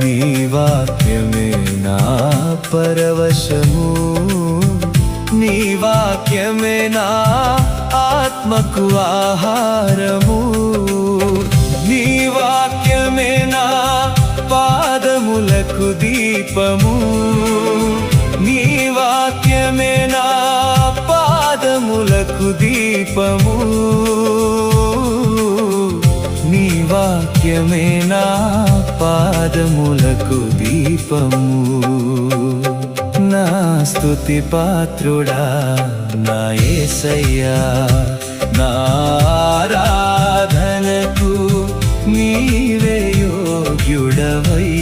నీ వాక్యమే నా పరవశము, నీ వాక్యమే నా ఆత్మకు ఆహారము, నీ వాక్యమే నా పాదములకు దీపము, నీ వాక్యమే నా పాదములకు దీపము, నీ వాక్యమే నా పాదములకు దీపము. నా స్తుతి పాత్రుడా నా యేసయ్యా, నా ఆరాధనకు నీవే యోగ్యుడవయ్యా.